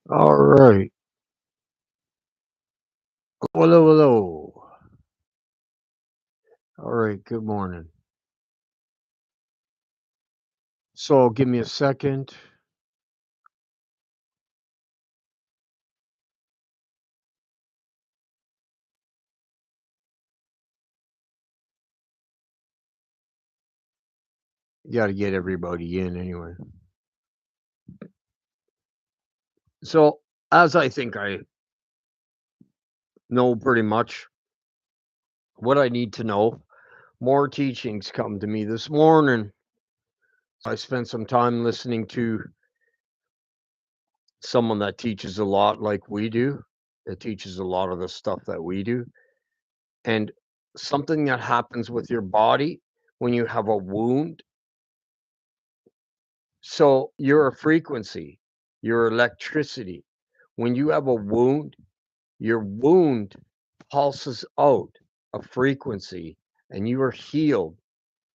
All right. Hello, hello. All right. Good morning. So, give me a second. You got to get everybody in anyway. So, as I think I know pretty much what I need to know, more teachings come to me this morning. I spent some time listening to someone that teaches a lot like we do. It teaches a lot of the stuff that we do. And something that happens with your body when you have a wound. So you're a frequency, you're electricity. When you have a wound, your wound pulses out a frequency and you are healed.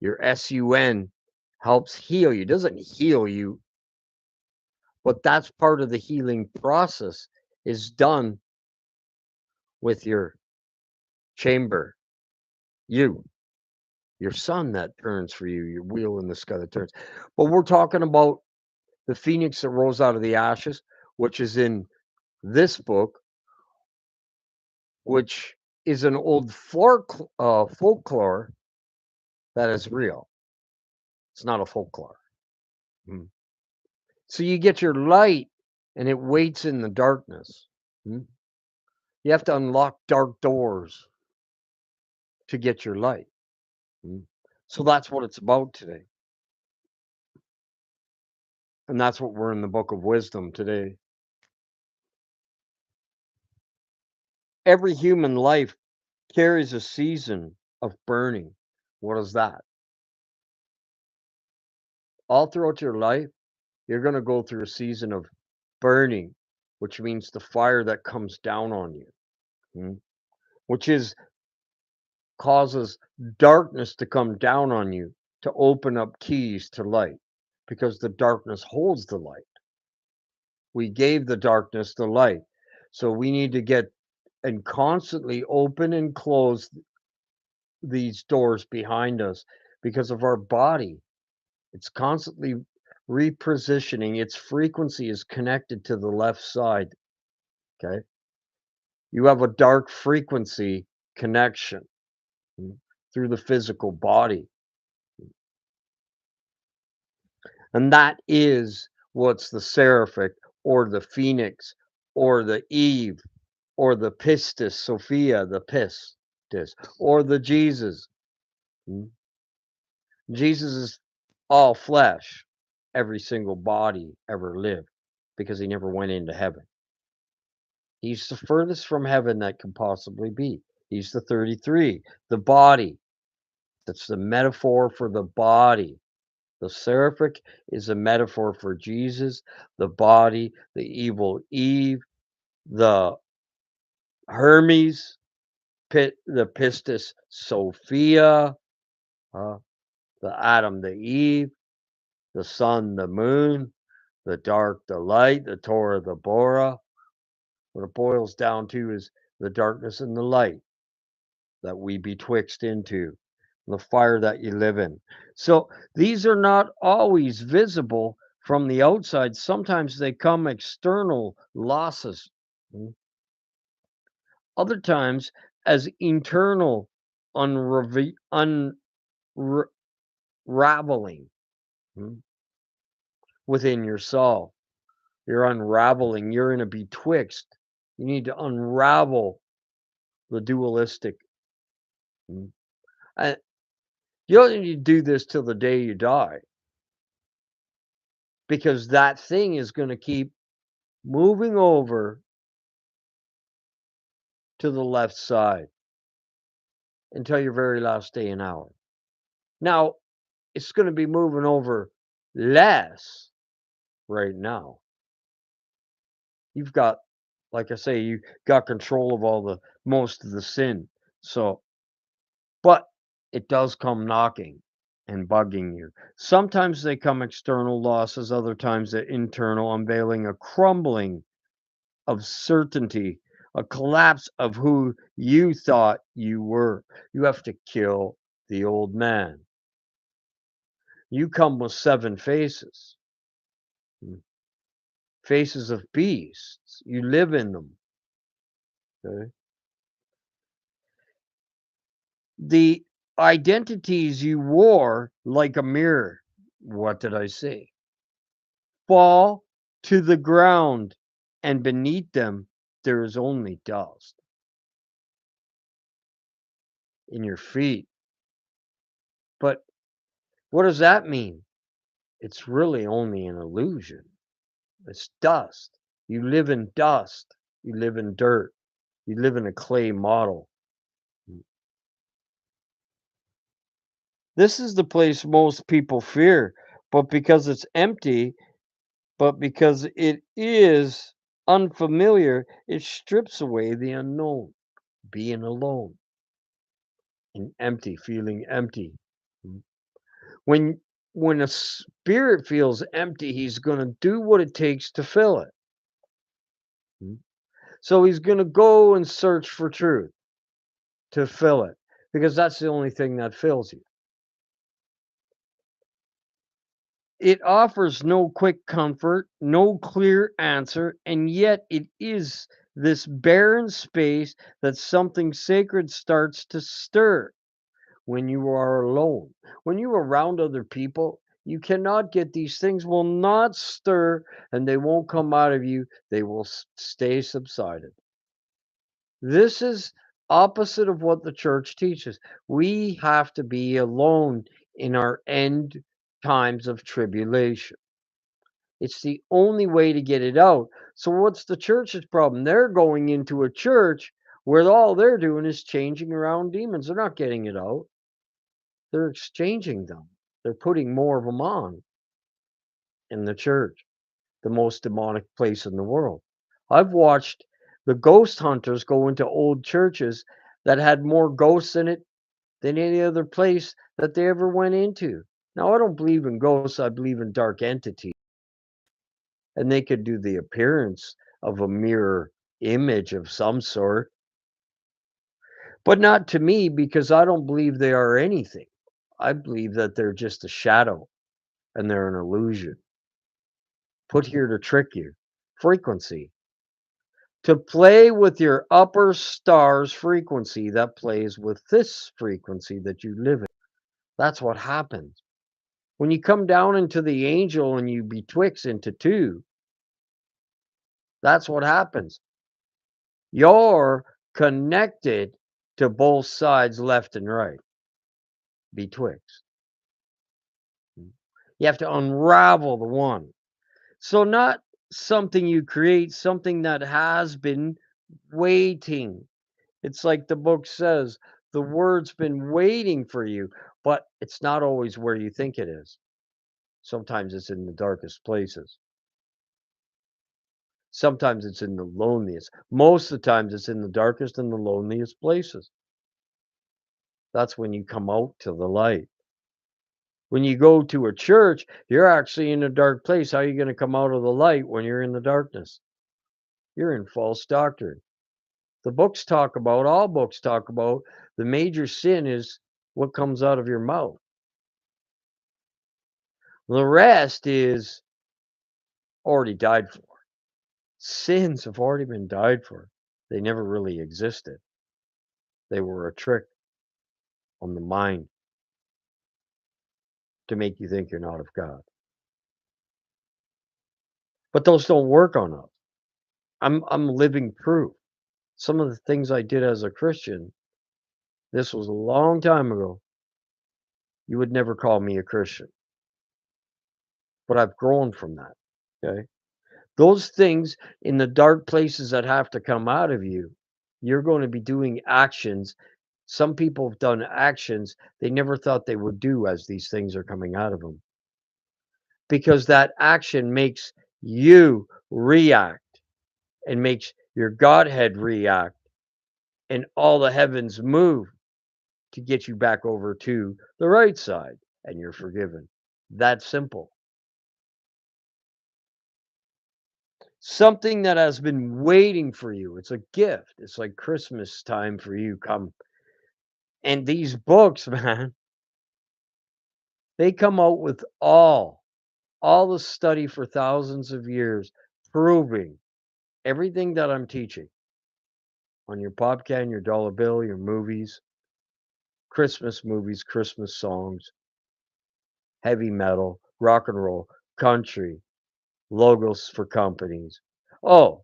Your SUN helps heal you. It doesn't heal you, but that's part of the healing process is done with your chamber, you, your sun that turns for you, your wheel in the sky that turns. But we're talking about the phoenix that rose out of the ashes, which is in this book, which is an old folklore that is real. It's not a folklore. Mm. So you get your light and it waits in the darkness. Mm. You have to unlock dark doors to get your light. Mm. So that's what it's about today. And that's what we're in the book of wisdom today. Every human life carries a season of burning. What is that? All throughout your life, you're going to go through a season of burning, which means the fire that comes down on you, mm, which is causes darkness to come down on you to open up keys to light because the darkness holds the light. We gave the darkness the light. So we need to get and constantly open and close these doors behind us because of our body. It's constantly repositioning. Its frequency is connected to the left side. Okay. You have a dark frequency connection, mm, through the physical body. And that is what's the seraphic or the phoenix or the Eve or the pistis Sophia, the pistis, or the Jesus. Mm. Jesus is all flesh, every single body ever lived because he never went into heaven. He's the furthest from heaven that can possibly be. He's the 33, the body. That's the metaphor for the body. The seraphic is a metaphor for Jesus, the body, the evil Eve, the Hermes, the pistis Sophia, uh, the Adam, the Eve, the sun, the moon, the dark, the light, the Torah, the Bora. What it boils down to is the darkness and the light that we betwixt into, the fire that you live in. So these are not always visible from the outside. Sometimes they come external losses. Mm. Other times as internal unraveling, mm, within your soul. You're unraveling. You're in a betwixt. You need to unravel the dualistic. Mm. And you don't need to do this till the day you die because that thing is going to keep moving over to the left side until your very last day and hour. Now, it's going to be moving over less right now. You've got, like I say, you got control of all the most of the sin. So, but it does come knocking and bugging you. Sometimes they come external losses, other times they're internal, unveiling a crumbling of certainty, a collapse of who you thought you were. You have to kill the old man. You come with seven faces, faces of beasts. You live in them. Okay? The identities you wore like a mirror. What did I say? Fall to the ground, and beneath them there is only dust in your feet. But what does that mean? It's really only an illusion. It's dust. You live in dust. You live in dirt. You live in a clay model. This is the place most people fear, but because it's empty, but because it is unfamiliar, it strips away the unknown, being alone and empty, feeling empty. When when a spirit feels empty, he's going to do what it takes to fill it. So he's going to go and search for truth to fill it because that's the only thing that fills you. It offers no quick comfort, no clear answer, and yet it is this barren space that something sacred starts to stir when you are alone. When you're around other people, you cannot get these things will not stir and they won't come out of you. They will stay subsided. This is opposite of what the church teaches. We have to be alone in our end times of tribulation. It's the only way to get it out. So what's the church's problem? They're going into a church where all they're doing is changing around demons. They're not getting it out. They're exchanging them. They're putting more of them on in the church, the most demonic place in the world. I've watched the ghost hunters go into old churches that had more ghosts in it than any other place that they ever went into. Now, I don't believe in ghosts, I believe in dark entities. And they could do the appearance of a mirror image of some sort, but not to me because I don't believe they are anything. I believe that they're just a shadow and they're an illusion put here to trick you. Frequency. To play with your upper star's frequency that plays with this frequency that you live in. That's what happens. When you come down into the angel and you betwixt into two, that's what happens. You're connected to both sides, left and right, betwixt. You have to unravel the one. So, not something you create, something that has been waiting. It's like the book says, the word's been waiting for you, but it's not always where you think it is. Sometimes it's in the darkest places. Sometimes it's in the loneliest. Most of the times it's in the darkest and the loneliest places. That's when you come out to the light. When you go to a church, you're actually in a dark place. How are you going to come out of the light when you're in the darkness? You're in false doctrine. The books talk about, all books talk about, the major sin is what comes out of your mouth. The rest is already died for. Sins have already been died for. They never really existed. They were a trick on the mind to make you think you're not of God. But those don't work on us. I'm living proof. Some of the things I did as a Christian, this was a long time ago. You would never call me a Christian. But I've grown from that. Okay. Those things in the dark places that have to come out of you, you're going to be doing actions. Some people have done actions they never thought they would do as these things are coming out of them. Because that action makes you react and makes your Godhead react, and all the heavens move to get you back over to the right side, and you're forgiven. That simple. Something that has been waiting for you. It's a gift. It's like Christmas time for you. Come and these books, man, they come out with all the study for thousands of years proving everything that I'm teaching on your popcan, your dollar bill, your movies, Christmas songs, heavy metal, rock and roll, country, logos for companies. Oh,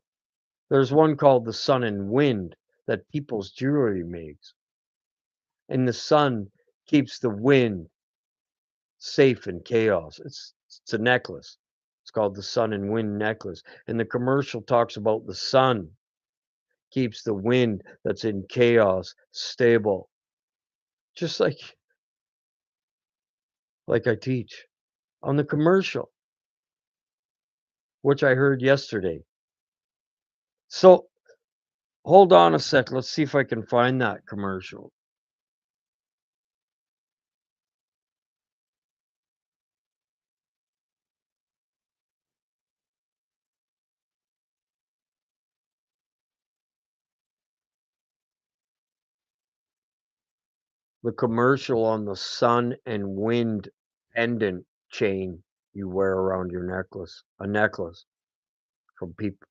there's one called the Sun and Wind that people's jewelry makes. And the sun keeps the wind safe in chaos. It's a necklace. It's called the Sun and Wind necklace. And the commercial talks about the sun keeps the wind that's in chaos stable. Just like I teach on the commercial, which I heard yesterday. So hold on a sec. Let's see if I can find that commercial. The commercial on the sun and wind pendant chain you wear around your necklace. A necklace from people.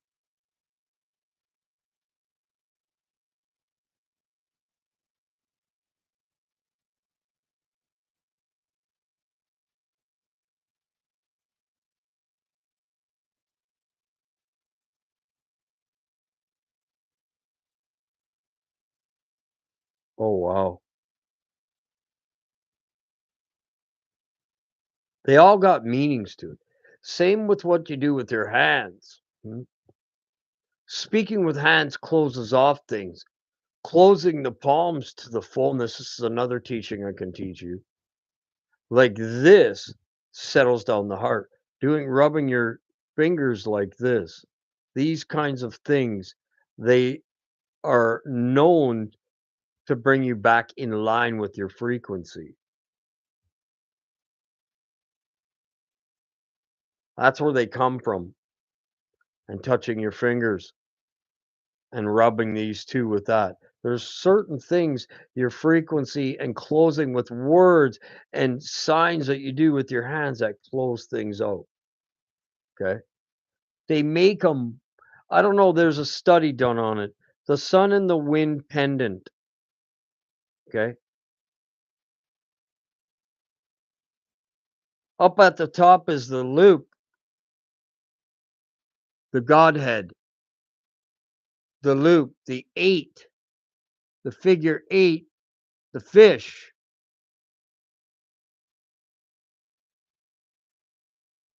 Oh, wow. They all got meanings to it. Same with what you do with your hands. Speaking with hands closes off things. Closing the palms to the fullness. This is another teaching I can teach you. Like this settles down the heart. Rubbing your fingers like this. These kinds of things, they are known to bring you back in line with your frequency. That's where they come from. And touching your fingers and rubbing these 2 with that. There's certain things, your frequency and closing with words and signs that you do with your hands that close things out, okay? They make them. I don't know, there's a study done on it. The sun and the wind pendant, okay? Up at the top is the loop, the Godhead, the loop, the 8, the figure 8, the fish.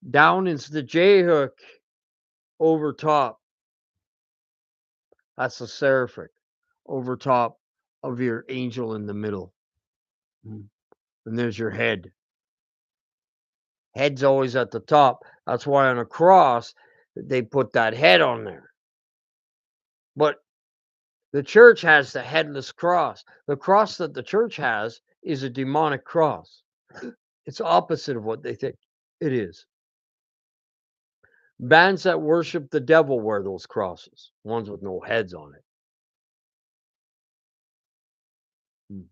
Down is the J hook over top. That's the seraphic over top of your angel in the middle. Mm. And there's your head. Head's always at the top. That's why on a cross, they put that head on there. But the church has the headless cross. The cross that the church has is a demonic cross. It's opposite of what they think it is. Bands that worship the devil wear those crosses, ones with no heads on it. Mm.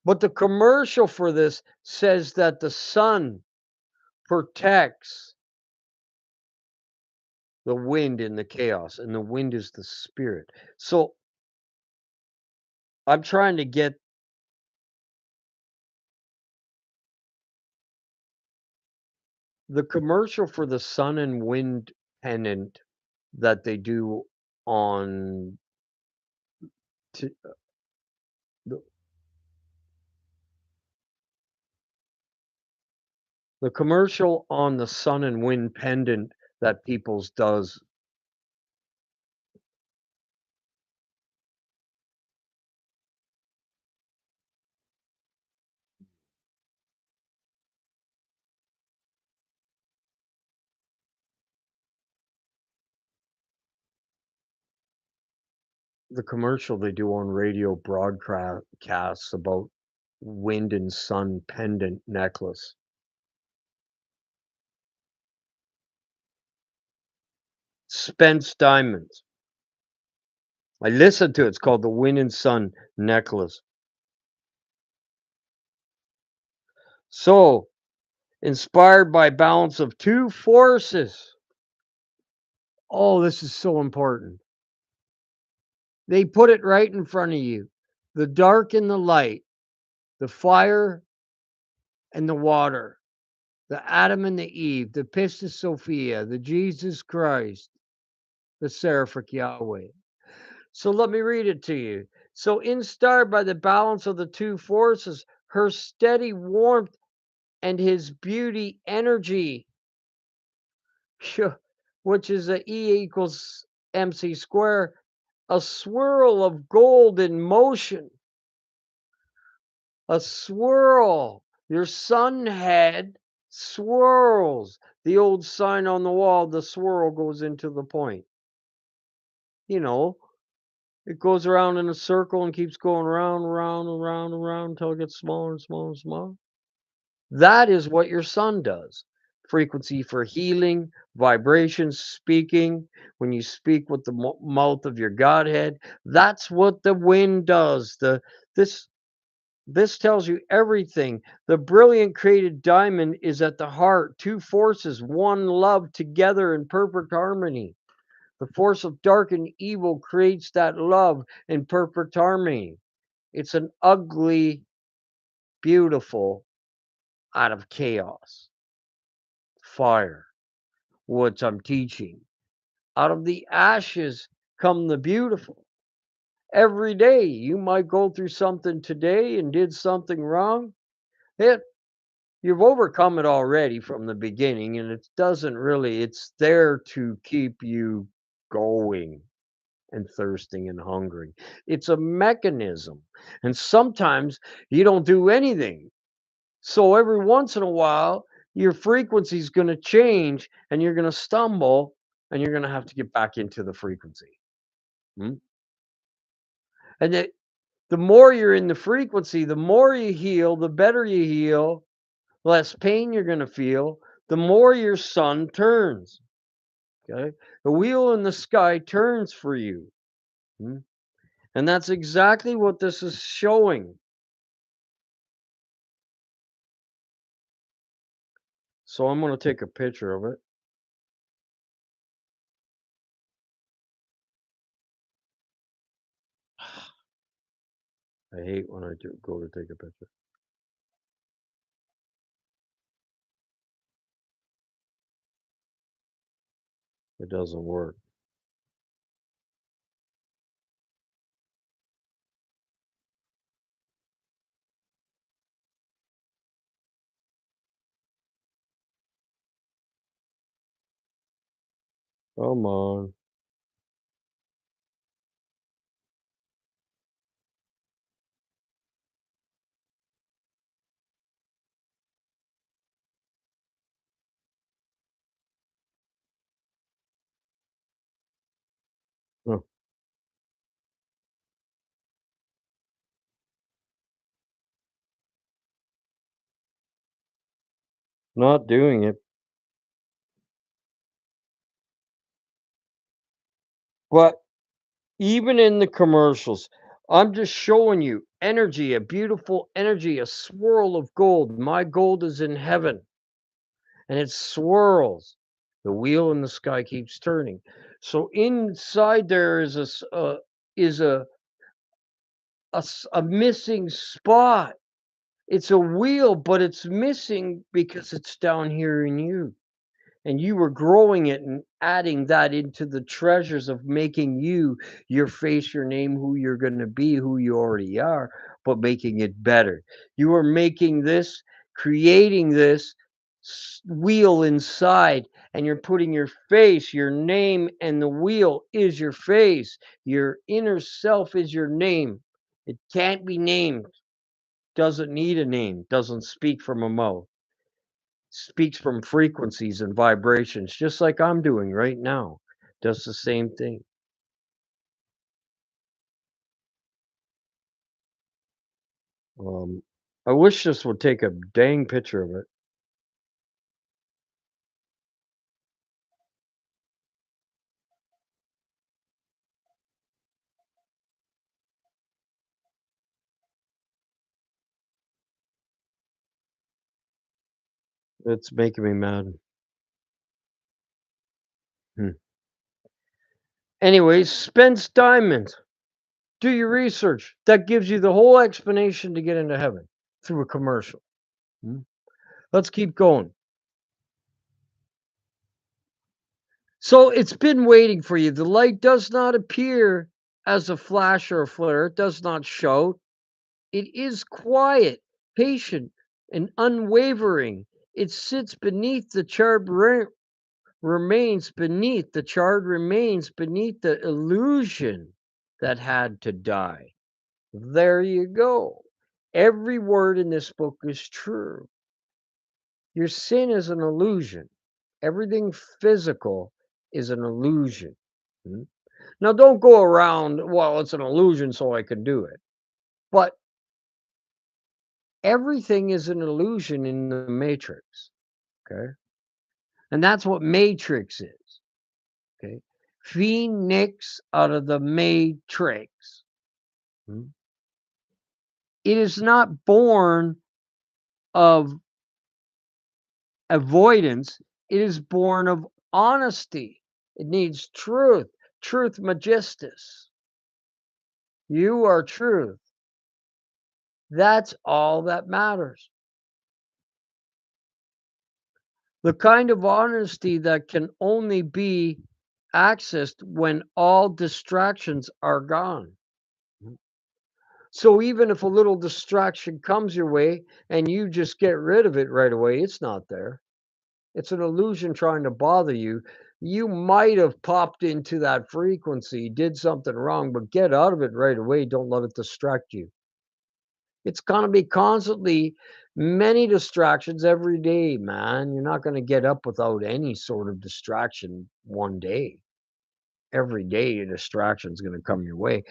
But the commercial for this says that the sun protects the wind in the chaos, and the wind is the spirit. So I'm trying to get the commercial for the sun and wind pennant that they do on t- the, the commercial on the sun and wind pendant that people's does. The commercial they do on radio broadcasts about wind and sun pendant necklace. Spence diamonds. I listened to it. It's called the Wind and Sun necklace. So, inspired by balance of two forces. Oh, this is so important. They put it right in front of you. The dark and the light, the fire and the water, the Adam and the Eve, the Pistis Sophia, the Jesus Christ, the Seraphic Yahweh. So let me read it to you. So, inspired by the balance of the two forces, her steady warmth and his beauty energy, which is a E equals MC square, a swirl of gold in motion, a swirl. Your sun head swirls. The old sign on the wall, the swirl goes into the point. You know, it goes around in a circle and keeps going around, around, around, around until it gets smaller and smaller and smaller. That is what your sun does. Frequency for healing, vibrations, speaking. When you speak with the mouth of your Godhead, that's what the wind does. This this tells you everything. The brilliant created diamond is at the heart. Two forces, one love together in perfect harmony. The force of dark and evil creates that love in perfect harmony. It's an ugly, beautiful out of chaos. Fire, which I'm teaching. Out of the ashes come the beautiful. Every day you might go through something today and did something wrong. It You've overcome it already from the beginning, and it doesn't really, it's there to keep you going and thirsting and hungry. It's a mechanism. And sometimes you don't do anything. So every once in a while, your frequency is going to change and you're going to stumble and you're going to have to get back into the frequency. Hmm? And the more you're in the frequency, the more you heal, the better you heal, less pain you're going to feel, the more your sun turns. Okay. The wheel in the sky turns for you. Hmm? And that's exactly what this is showing. So I'm going to take a picture of it. I hate when I go to take a picture. It doesn't work. Come on. Huh. Not doing it. But even in the commercials, I'm just showing you energy, a beautiful energy, a swirl of gold. My gold is in heaven and it swirls. The wheel in the sky keeps turning. So inside there is is a missing spot. It's a wheel, but it's missing because it's down here in you. And you were growing it and adding that into the treasures of making you your face, your name, who you're going to be, who you already are, but making it better. You are making this, creating this wheel inside, and you're putting your face, your name, and the wheel is your face. Your inner self is your name. It can't be named, doesn't need a name, doesn't speak from a mouth, speaks from frequencies and vibrations, just like I'm doing right now. Does the same thing. Um, I wish this would take a dang picture of it. It's making me mad. Hmm. Anyways, Spence Diamond. Do your research. That gives you the whole explanation to get into heaven through a commercial. Hmm. Let's keep going. So it's been waiting for you. The light does not appear as a flash or a flare. It does not shout. It is quiet, patient, and unwavering. It sits beneath the charred remains beneath the charred remains beneath the illusion that had to die. There you go. Every word in this book is true. Your sin is an illusion. Everything physical is an illusion. Hmm? Now, don't go around, well, it's an illusion, so I can do it. But everything is an illusion in the matrix. Okay. And that's what matrix is. Okay. Phoenix out of the matrix. Hmm? It is not born of avoidance, it is born of honesty. It needs truth. Truth magistus. You are truth. That's all that matters. The kind of honesty that can only be accessed when all distractions are gone. So even if a little distraction comes your way and you just get rid of it right away, it's not there. It's an illusion trying to bother you. You might have popped into that frequency, did something wrong, but get out of it right away. Don't let it distract you. It's going to be constantly many distractions every day, man. You're not going to get up without any sort of distraction one day. Every day, a distraction is going to come your way.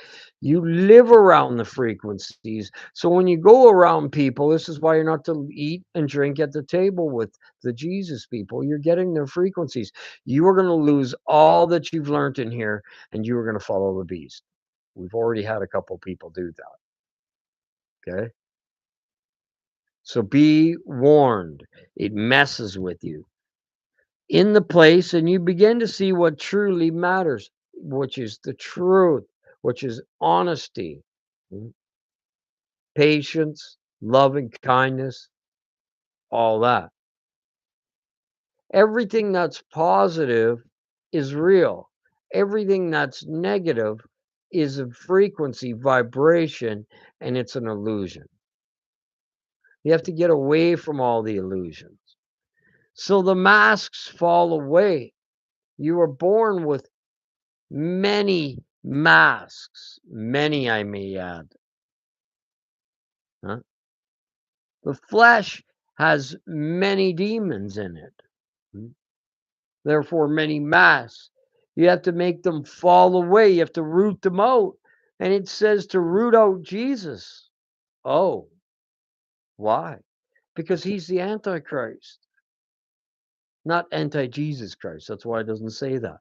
You live around the frequencies. So when you go around people, this is why you're not to eat and drink at the table with the Jesus people. You're getting their frequencies. You are going to lose all that you've learned in here, and you are going to follow the beast. We've already had a couple people do that. Okay. So be warned. It messes with you in the place, and you begin to see what truly matters, which is the truth, which is honesty, mm, patience, loving kindness, all that. Everything that's positive is real. Everything that's negative is a frequency, vibration, and it's an illusion. You have to get away from all the illusions. So the masks fall away. You were born with many masks, many I may add. Huh? The flesh has many demons in it, hmm, therefore, many masks. You have to make them fall away, you have to root them out. And it says to root out Jesus. Oh, why? Because he's the Antichrist, not anti Jesus Christ. That's why it doesn't say that.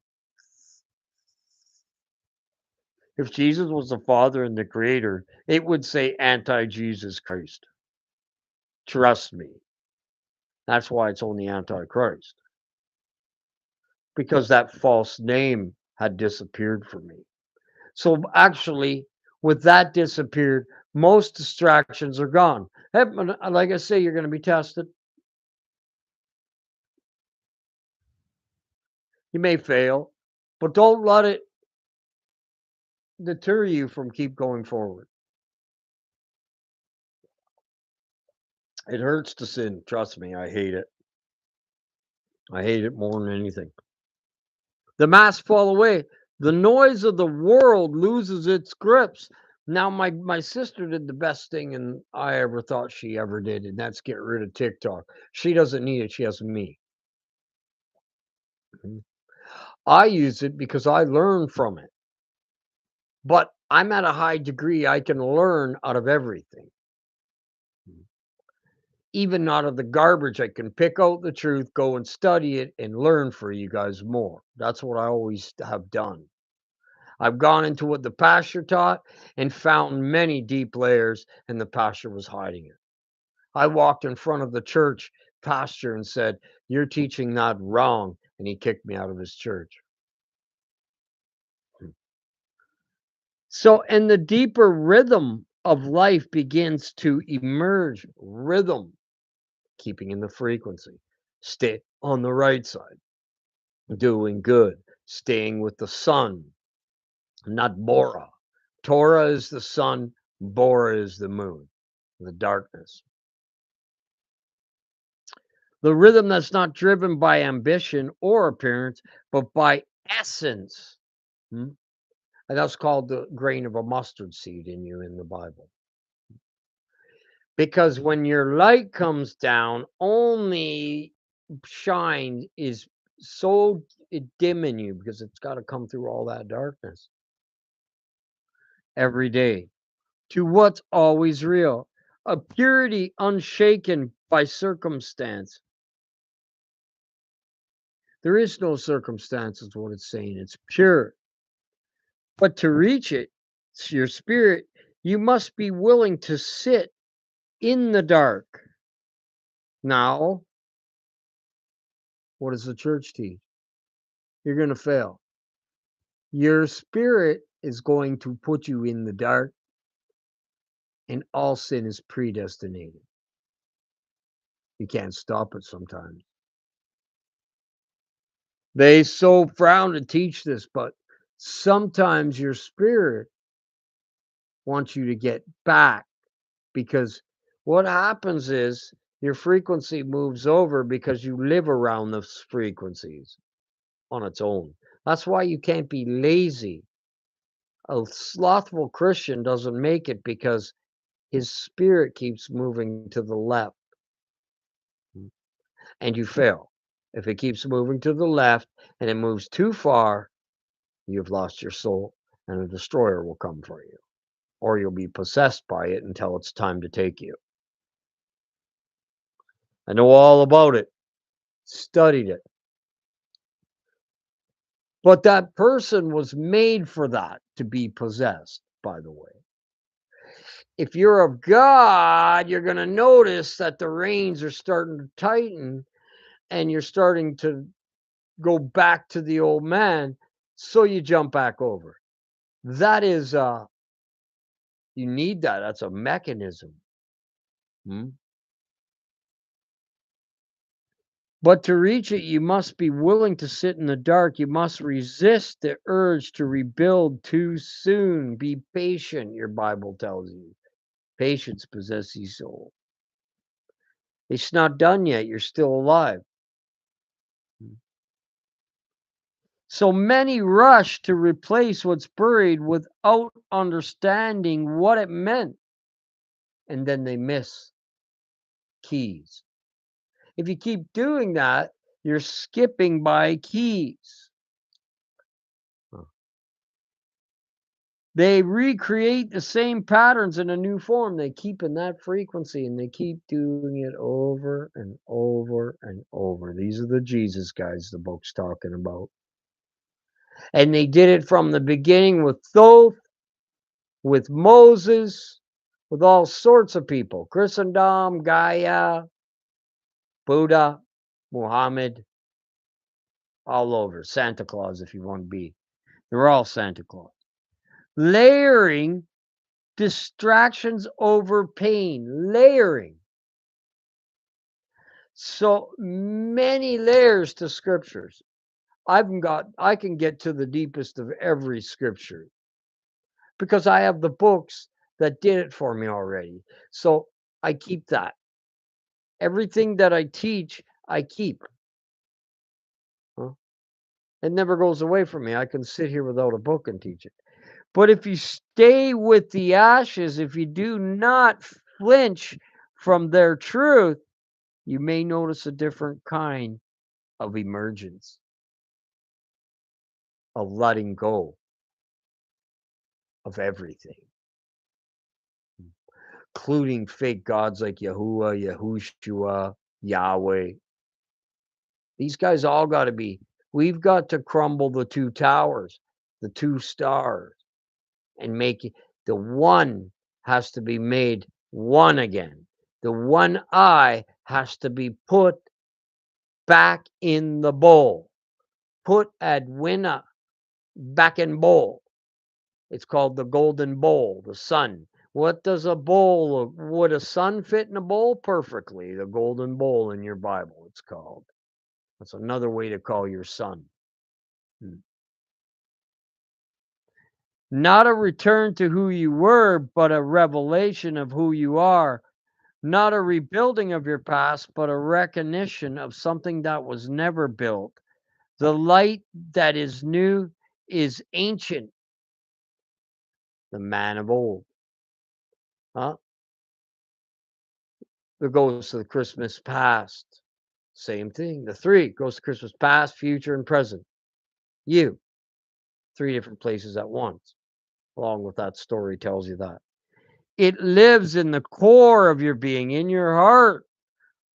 If Jesus was the Father and the Creator, it would say anti Jesus Christ. Trust me. That's why it's only Antichrist, because that false name had disappeared from me. So actually, with that disappeared, most distractions are gone. Like I say, you're going to be tested. You may fail, but don't let it deter you from keep going forward. It hurts to sin. Trust me, I hate it. I hate it more than anything. The masks fall away. The noise of the world loses its grips. Now, my sister did the best thing and I ever thought she ever did, and that's get rid of TikTok. She doesn't need it. She has me. Mhm. I use it because I learn from it. But I'm at a high degree. I can learn out of everything, even out of the garbage. I can pick out the truth, go and study it, and learn for you guys more. That's what I always have done. I've gone into what the pastor taught and found many deep layers, and the pastor was hiding it. I walked in front of the church pastor and said, "You're teaching that wrong," and he kicked me out of his church. So, and the deeper rhythm of life begins to emerge. Rhythm, keeping in the frequency, stay on the right side, doing good, staying with the sun, not Bora. Torah is the sun, Bora is the moon, the darkness. The rhythm that's not driven by ambition or appearance, but by essence. Hmm? And that's called the grain of a mustard seed in you in the Bible. Because when your light comes down, only shine is so dim in you because it's got to come through all that darkness every day to what's always real, a purity unshaken by circumstance. There is no circumstance, is what it's saying. It's pure. But to reach it, your spirit, you must be willing to sit in the dark. Now, what does the church teach? You're going to fail. Your spirit is going to put you in the dark, and all sin is predestinated. You can't stop it sometimes. They so frown to teach this, but sometimes your spirit wants you to get back because what happens is your frequency moves over because you live around those frequencies on its own. That's why you can't be lazy. A slothful Christian doesn't make it because his spirit keeps moving to the left and you fail. If it keeps moving to the left and it moves too far, you've lost your soul and a destroyer will come for you, or you'll be possessed by it until it's time to take you. I know all about it, studied it. But that person was made for that, to be possessed, by the way. If you're of God, you're going to notice that the reins are starting to tighten and you're starting to go back to the old man. So you jump back over. That is, you need that. That's a mechanism. Hmm? But to reach it, you must be willing to sit in the dark. You must resist the urge to rebuild too soon. Be patient, your Bible tells you. Patience possesses soul. It's not done yet. You're still alive. So many rush to replace what's buried without understanding what it meant. And then they miss keys. If you keep doing that, you're skipping by keys. They recreate the same patterns in a new form. They keep in that frequency and they keep doing it over and over and over. These are the Jesus guys the book's talking about. And they did it from the beginning with Thoth, with Moses, with all sorts of people. Christendom, Gaia, Buddha, Muhammad, all over. Santa Claus, if you want to be. They're all Santa Claus. Layering distractions over pain. Layering. So many layers to scriptures. I can get to the deepest of every scripture because I have the books that did it for me already. So I keep that. Everything that I teach, I keep. Huh? It never goes away from me. I can sit here without a book and teach it. But if you stay with the ashes, if you do not flinch from their truth, you may notice a different kind of emergence, of letting go of everything, including fake gods like Yahuwah, Yahushua, Yahweh. These guys all got to be, we've got to crumble the two towers, the two stars, and make it, the one has to be made one again. The one I has to be put back in the bowl. Put ad winna back in bowl. It's called the golden bowl, the sun. What does a bowl look? Would a sun fit in a bowl? Perfectly. The golden bowl in your Bible, it's called. That's another way to call your son. Hmm. Not a return to who you were, but a revelation of who you are. Not a rebuilding of your past, but a recognition of something that was never built. The light that is new is ancient, the man of old. Huh? That goes to the Christmas past. Same thing. The three goes to Christmas past, future, and present. You, three different places at once, along with that story tells you that. It lives in the core of your being, in your heart,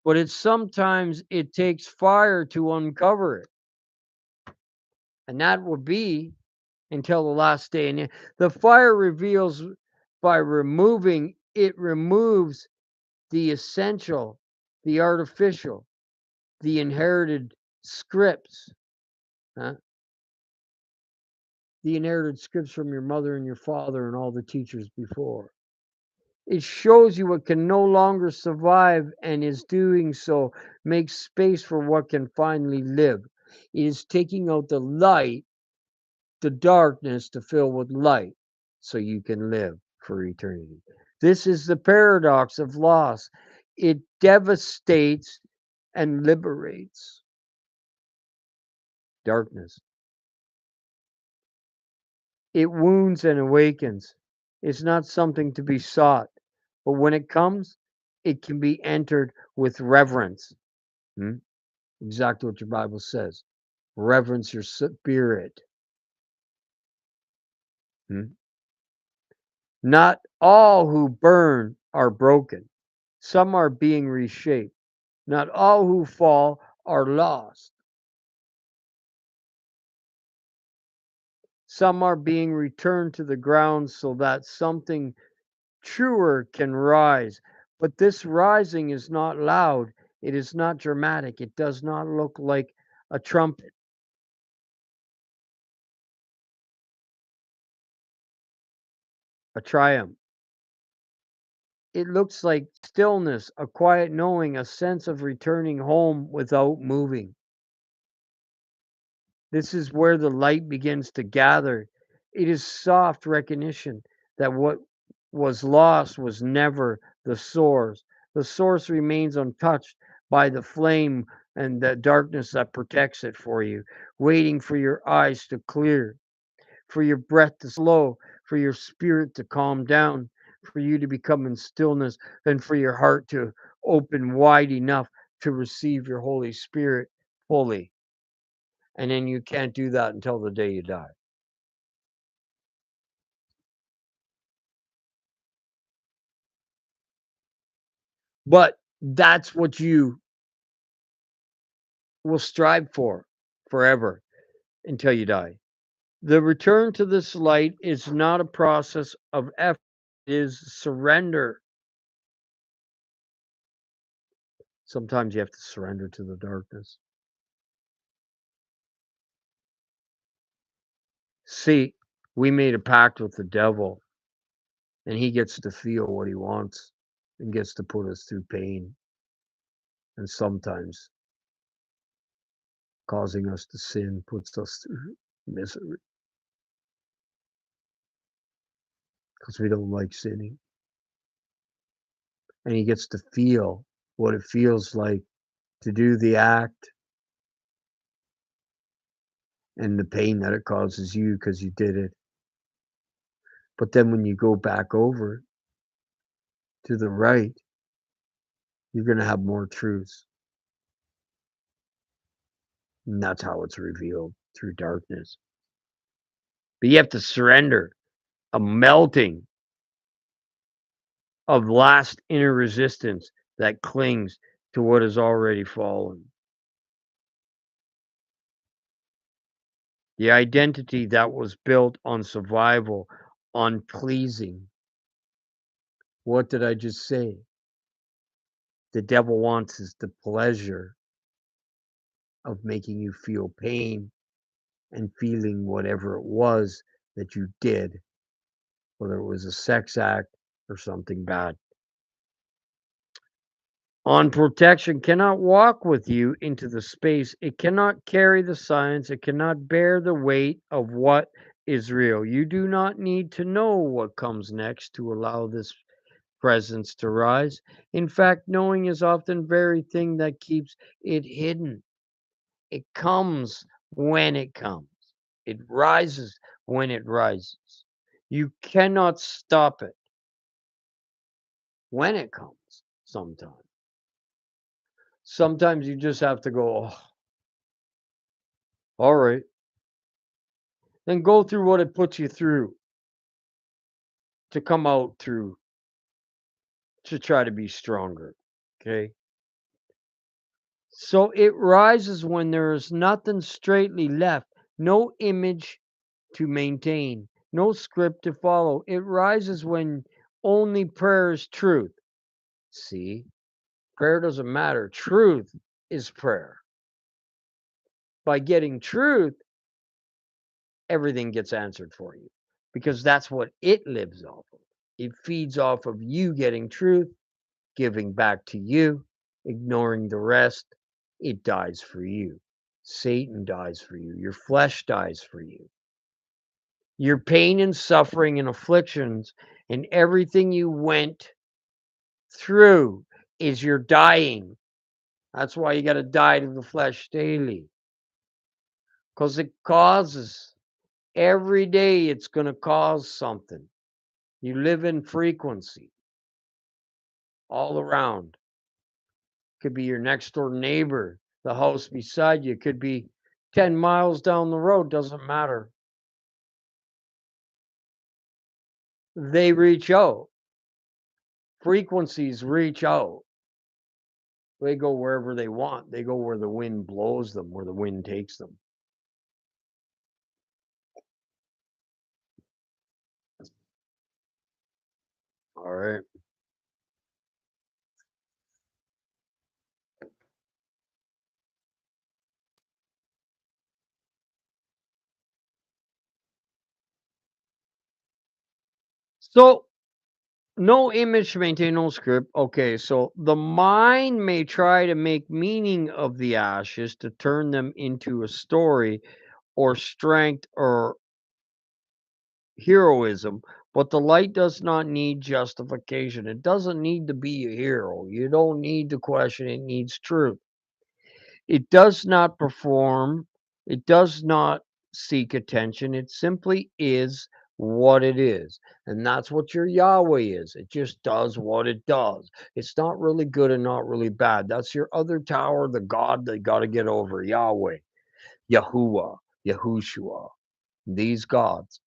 but it's sometimes it takes fire to uncover it. And that would be until the last day. And the fire reveals by removing, it removes the essential, the artificial, the inherited scripts, huh? The inherited scripts from your mother and your father and all the teachers before. It shows you what can no longer survive and is doing so makes space for what can finally live. It is taking out the light, the darkness to fill with light so you can live for eternity. This is the paradox of loss. It devastates and liberates darkness. It wounds and awakens. It's not something to be sought, but when it comes, it can be entered with reverence. Hmm? Exactly what your Bible says. Reverence your spirit. Hmm? Not all who burn are broken. Some are being reshaped. Not all who fall are lost. Some are being returned to the ground so that something truer can rise. But this rising is not loud. It is not dramatic. It does not look like a trumpet. A triumph. It looks like stillness, a quiet knowing, a sense of returning home without moving. This is where the light begins to gather. It is soft recognition that what was lost was never the source. The source remains untouched by the flame and the darkness that protects it for you, waiting for your eyes to clear, for your breath to slow, for your spirit to calm down, for you to become in stillness, and for your heart to open wide enough to receive your Holy Spirit fully. And then you can't do that until the day you die. But that's what you will strive for forever until you die. The return to this light is not a process of effort, it is surrender. Sometimes you have to surrender to the darkness. See, we made a pact with the devil, and he gets to feel what he wants and gets to put us through pain and sometimes causing us to sin puts us through misery because we don't like sinning. And he gets to feel what it feels like to do the act and the pain that it causes you because you did it. But then when you go back over to the right, you're going to have more truths. And that's how it's revealed through darkness. But you have to surrender, a melting of last inner resistance that clings to what has already fallen. The identity that was built on survival, on pleasing. What did I just say? The devil wants is the pleasure of making you feel pain and feeling whatever it was that you did, whether it was a sex act or something bad. On protection cannot walk with you into the space. It cannot carry the science. It cannot bear the weight of what is real. You do not need to know what comes next to allow this presence to rise. In fact, knowing is often the very thing that keeps it hidden. It comes when it comes. It rises when it rises. You cannot stop it when it comes sometimes. Sometimes you just have to go, oh, all right. Then go through what it puts you through to come out through to try to be stronger. Okay. So it rises when there is nothing straightly left, no image to maintain, no script to follow. It rises when only prayer is truth. See, prayer doesn't matter. Truth is prayer. By getting truth, everything gets answered for you because that's what it lives off of. It feeds off of you getting truth, giving back to you, ignoring the rest. It dies for you. Satan dies for you. Your flesh dies for you. Your pain and suffering and afflictions and everything you went through is your dying. That's why you got to die to the flesh daily because it causes every day, it's going to cause something. You live in frequency all around. Could be your next door neighbor, the house beside you, could be 10 miles down the road, doesn't matter. They reach out. Frequencies reach out. They go wherever they want. They go where the wind blows them, where the wind takes them. All right. So, no image to maintain, no script. Okay, so the mind may try to make meaning of the ashes to turn them into a story or strength or heroism, but the light does not need justification. It doesn't need to be a hero. You don't need to question, it needs truth. It does not perform, it does not seek attention. It simply is what it is. And that's what your Yahweh is. It just does what it does. It's not really good and not really bad. That's your other tower, the God that got to get over, Yahweh, Yahuwah, Yahushua, these gods.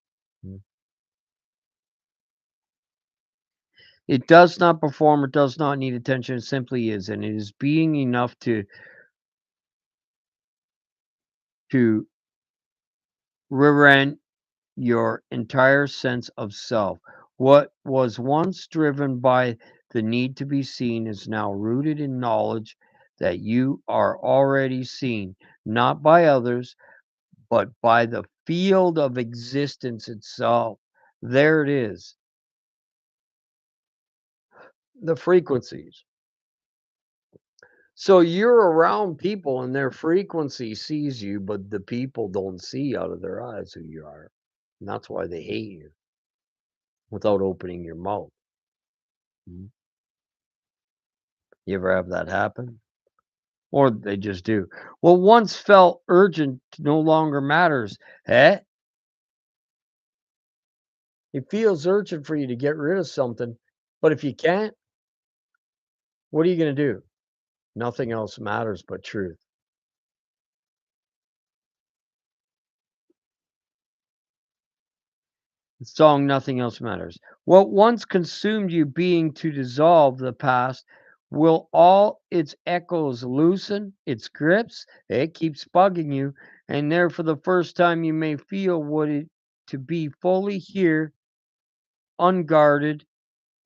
It does not perform, it does not need attention, it simply is, and it is being enough to rent your entire sense of self. What was once driven by the need to be seen is now rooted in knowledge that you are already seen, not by others, but by the field of existence itself. There it is. The frequencies. So you're around people and their frequency sees you, but the people don't see out of their eyes who you are. And that's why they hate you without opening your mouth. Mhm. You ever have that happen? Or they just do. What once felt urgent no longer matters. Eh? It feels urgent for you to get rid of something, but if you can't, what are you going to do? Nothing else matters but truth. The song Nothing Else Matters. What once consumed you being to dissolve the past, will all its echoes loosen its grips? It keeps bugging you, and there for the first time you may feel what it to be fully here, unguarded,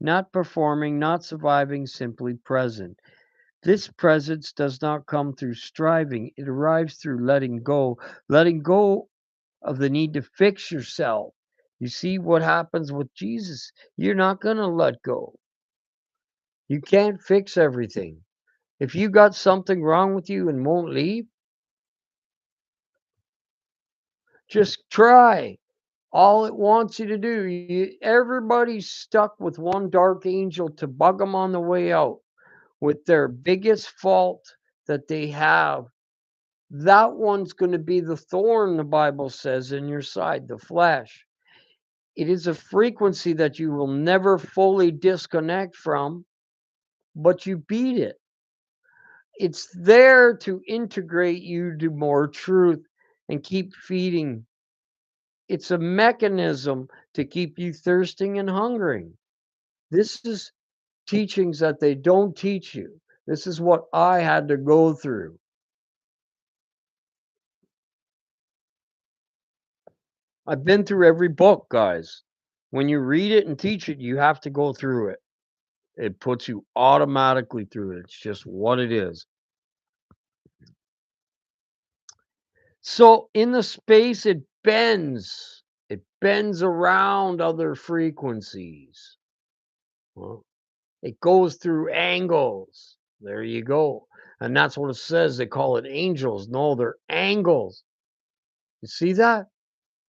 not performing, not surviving, simply present. This presence does not come through striving, it arrives through letting go of the need to fix yourself. You see what happens with Jesus? You're not going to let go. You can't fix everything. If you got something wrong with you and won't leave, just try. All it wants you to do, everybody's stuck with one dark angel to bug them on the way out with their biggest fault that they have. That one's going to be the thorn, the Bible says, in your side, the flesh. It is a frequency that you will never fully disconnect from, but you beat it. It's there to integrate you to more truth and keep feeding. It's a mechanism to keep you thirsting and hungering. This is teachings that they don't teach you. This is what I had to go through. I've been through every book, guys. When you read it and teach it, you have to go through it. It puts you automatically through it. It's just what it is. So in the space, it bends. It bends around other frequencies. Well, it goes through angles. There you go. And that's what it says. They call it angels. No, they're angles. You see that?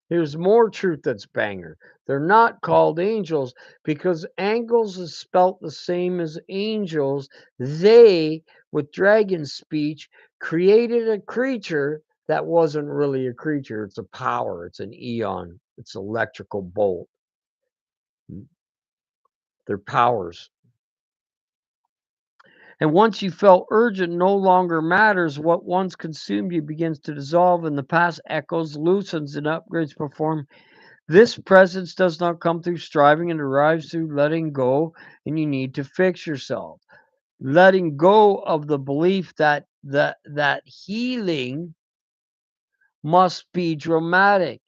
Here's more truth that's banger. They're not called angels because angles is spelt the same as angels. They, with dragon speech, created a creature that wasn't really a creature. It's a power. It's an eon. It's electrical bolt. They're powers. And once you felt urgent, no longer matters. What once consumed you begins to dissolve, and the past echoes, loosens, and upgrades perform. This presence does not come through striving, and arrives through letting go, and you need to fix yourself. Letting go of the belief that healing must be dramatic.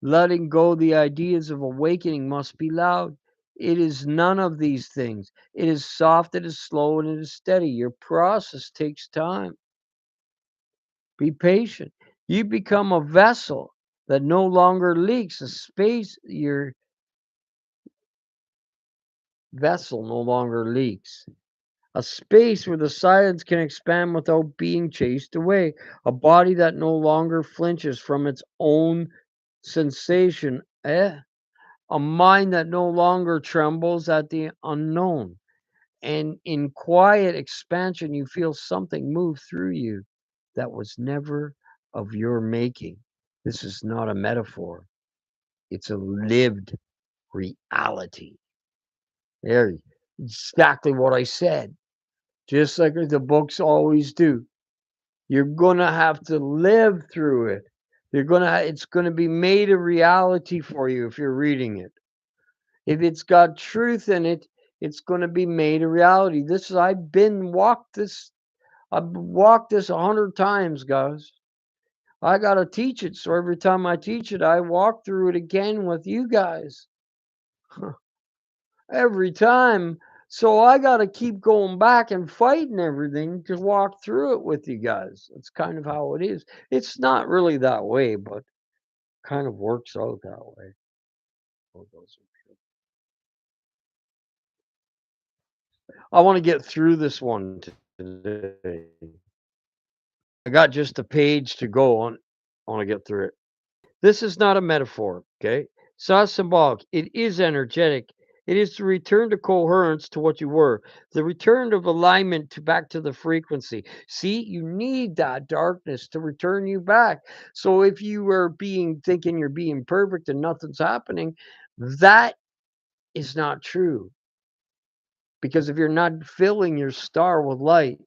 Letting go the ideas of awakening must be loud. It is none of these things. It is soft, it is slow, and it is steady. Your process takes time. Be patient. You become a vessel that no longer leaks, a space your vessel no longer leaks. A space where the silence can expand without being chased away. A body that no longer flinches from its own sensation. A mind that no longer trembles at the unknown. And in quiet expansion, you feel something move through you that was never of your making. This is not a metaphor, it's a lived reality. There, exactly what I said. Just like the books always do. You're going to have to live through it. It's going to be made a reality for you if you're reading it. If it's got truth in it, it's going to be made a reality. I've walked this 100 times, guys. I got to teach it. So every time I teach it, I walk through it again with you guys. Every time. So I got to keep going back and fighting everything to walk through it with you guys. That's kind of how it is. It's not really that way, but kind of works out that way. Oh, I want to get through this one today. I got just a page to go on. I want to get through it. This is not a metaphor, okay? It's not symbolic. It is energetic. It is the return to coherence to what you were, the return of alignment to back to the frequency. See, you need that darkness to return you back. So if you are thinking you're being perfect and nothing's happening, that is not true. Because if you're not filling your star with light,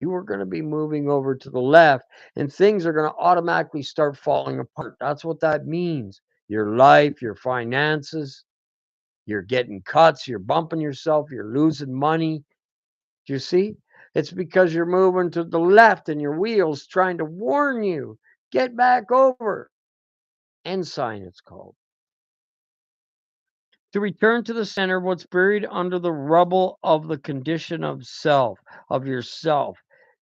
you are going to be moving over to the left and things are going to automatically start falling apart. That's what that means. Your life, your finances, you're getting cuts, you're bumping yourself, you're losing money. Do you see? It's because you're moving to the left and your wheels trying to warn you. Get back over. Ensign, it's called. To return to the center, what's buried under the rubble of the condition of self. of yourself.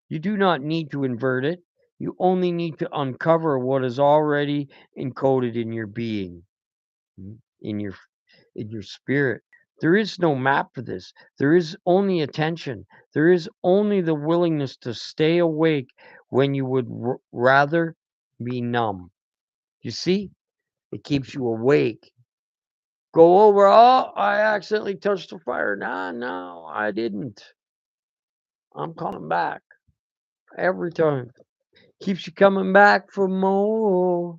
You do not need to invert it. You only need to uncover what is already encoded in your being, in your spirit. There is no map for this. There is only attention. There is only the willingness to stay awake when you would rather be numb. You see, it keeps you awake. Go over, oh, I accidentally touched the fire. Nah, no, I didn't. I'm coming back every time. Keeps you coming back for more.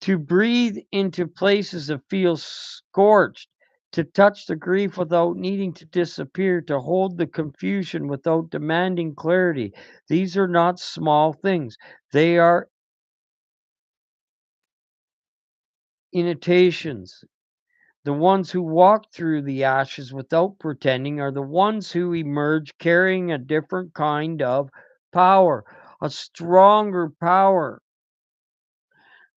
To breathe into places that feel scorched, to touch the grief without needing to disappear, to hold the confusion without demanding clarity. These are not small things. They are initiations. The ones who walk through the ashes without pretending are the ones who emerge carrying a different kind of power, a stronger power,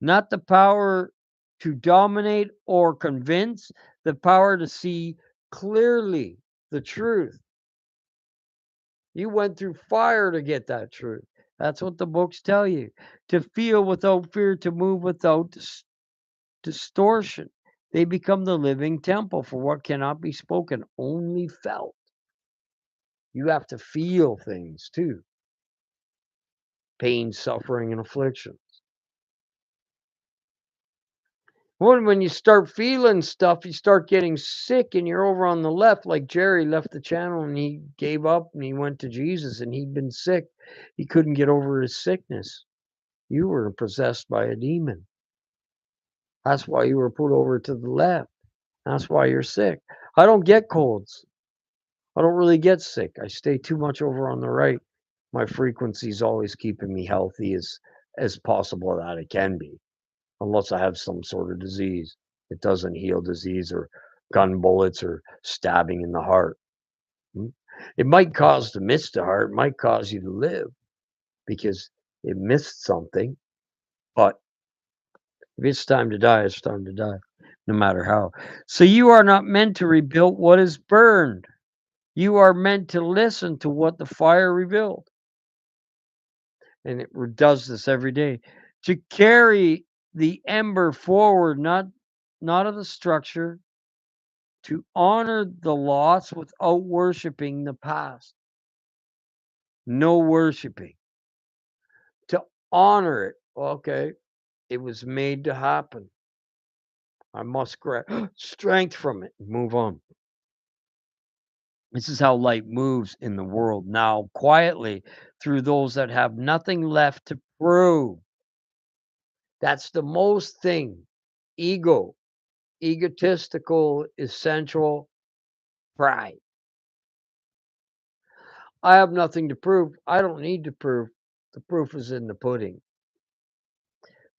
not the power to dominate or convince, the power to see clearly the truth. You went through fire to get that truth. That's what the books tell you. To feel without fear, to move without distortion. They become the living temple for what cannot be spoken, only felt. You have to feel things too, pain, suffering, and affliction. When you start feeling stuff, you start getting sick, and you're over on the left, like Jerry left the channel and he gave up and he went to Jesus and he'd been sick. He couldn't get over his sickness. You were possessed by a demon. That's why you were put over to the left. That's why you're sick. I don't get colds. I don't really get sick. I stay too much over on the right. My frequency's always keeping me healthy as possible that it can be, unless I have some sort of disease. It doesn't heal disease or gun bullets or stabbing in the heart. Mm. It might cause to miss the heart, it might cause you to live because it missed something. But if it's time to die, it's time to die, no matter how. So you are not meant to rebuild what is burned. You are meant to listen to what the fire revealed. And it does this every day. To carry the ember forward, not of the structure, to honor the loss without worshiping the past. No worshiping. To honor it. Okay, it was made to happen. I must grab strength from it. Move on. This is how light moves in the world now, quietly through those that have nothing left to prove. That's the most thing. Ego, egotistical, essential pride. I have nothing to prove. I don't need to prove. The proof is in the pudding.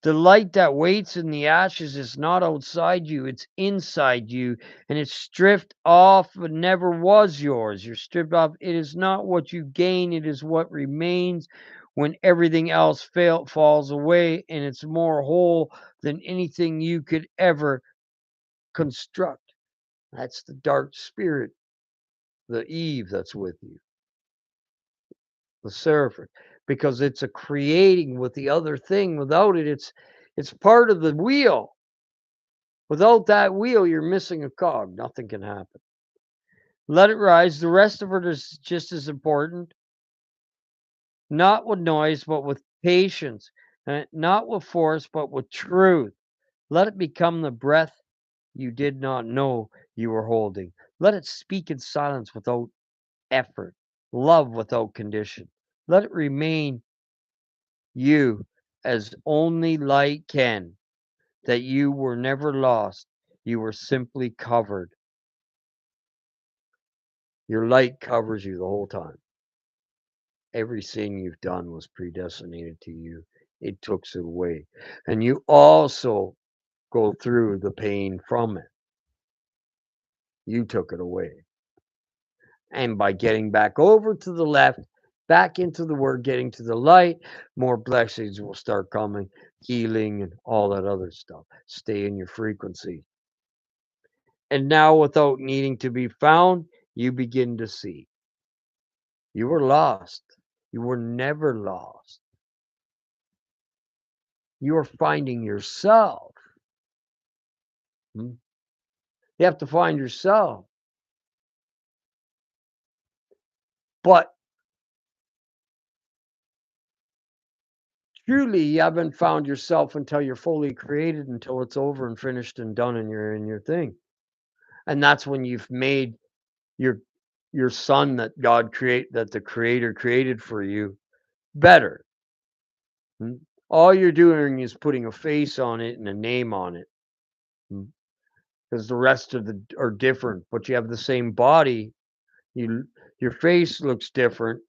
The light that waits in the ashes is not outside you, it's inside you, and it's stripped off but never was yours. You're stripped off. It is not what you gain, it is what remains when everything else falls away, and it's more whole than anything you could ever construct. That's the dark spirit, the Eve that's with you, the seraphic, because it's a creating with the other thing. Without it, it's part of the wheel. Without that wheel, you're missing a cog. Nothing can happen. Let it rise. The rest of it is just as important. Not with noise, but with patience. And not with force, but with truth. Let it become the breath you did not know you were holding. Let it speak in silence without effort, love without condition. Let it remain you as only light can, that you were never lost. You were simply covered. Your light covers you the whole time. Every sin you've done was predestinated to you. It took it away. And you also go through the pain from it. You took it away. And by getting back over to the left, back into the word, getting to the light, more blessings will start coming, healing and all that other stuff. Stay in your frequency. And now, without needing to be found, you begin to see. You were lost. You were never lost. You are finding yourself. Hmm? You have to find yourself. But truly, you haven't found yourself until you're fully created, until it's over and finished and done and you're in your thing. And that's when you've made your son that the creator created for you better. Hmm? All you're doing is putting a face on it and a name on it. Because the rest of the are different, but you have the same body. Your face looks different.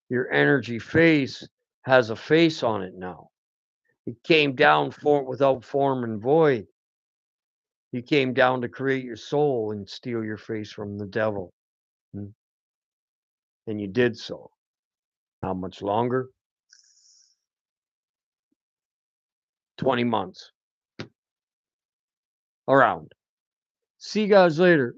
Your energy face has a face on it now. It came down without form and void. You came down to create your soul and steal your face from the devil. Mm. And you did so. How much longer? 20 months. Around. See you guys later.